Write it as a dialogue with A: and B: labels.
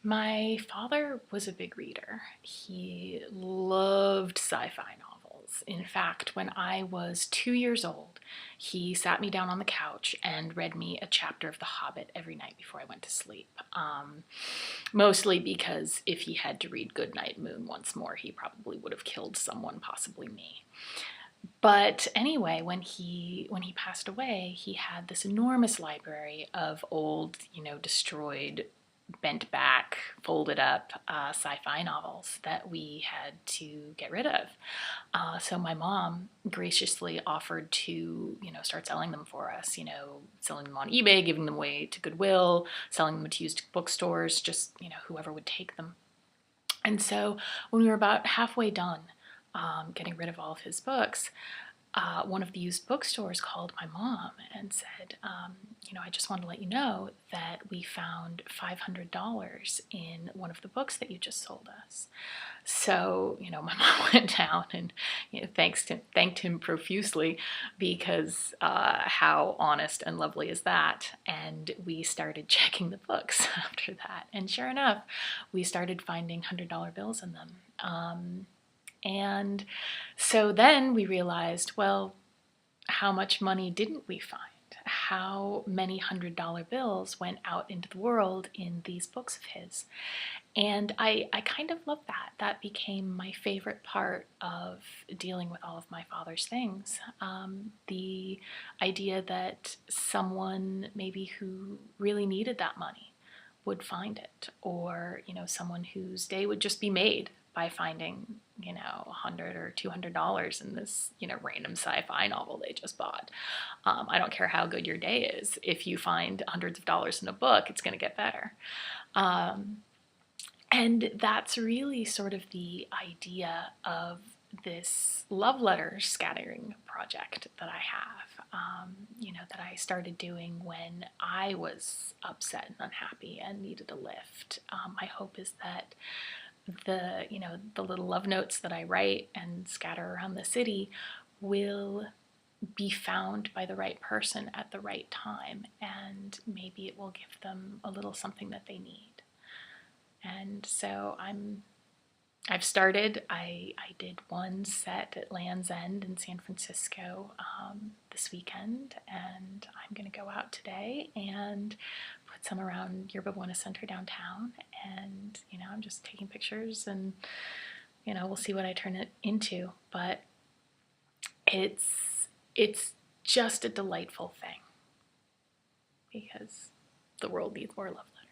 A: My father was a big reader. He loved sci-fi novels. In fact, when I was 2 years old, he sat me down on the couch and read me a chapter of The Hobbit every night before I went to sleep. Mostly because if he had to read Goodnight Moon once more, he probably would have killed someone, possibly me. But anyway, when he passed away, he had this enormous library of old, destroyed, bent back, folded up sci-fi novels that we had to get rid of. So my mom graciously offered to, start selling them for us, selling them on eBay, giving them away to Goodwill, selling them to used bookstores, just, whoever would take them. And so when we were about halfway done getting rid of all of his books, one of the used bookstores called my mom and said, I just wanted to let you know that we found $500 in one of the books that you just sold us. So, my mom went down and thanked him profusely because how honest and lovely is that? And we started checking the books after that. And sure enough, we started finding $100 bills in them. And so then we realized, well, how much money didn't we find? How many $100 bills went out into the world in these books of his? And I kind of love that. That became my favorite part of dealing with all of my father's things. The idea that someone maybe who really needed that money would find it, or someone whose day would just be made by finding $100 or $200 in this random sci-fi novel they just bought. I don't care how good your day is. If you find hundreds of dollars in a book, it's going to get better. And that's really sort of the idea of this love letter scattering project that I have, that I started doing when I was upset and unhappy and needed a lift. My hope is that the little love notes that I write and scatter around the city will be found by the right person at the right time, and maybe it will give them a little something that they need. And so I've started. I did one set at Land's End in San Francisco this weekend, and I'm going to go out today and put some around Yerba Buena Center downtown. And I'm just taking pictures, and we'll see what I turn it into. But it's just a delightful thing because the world needs more love letters.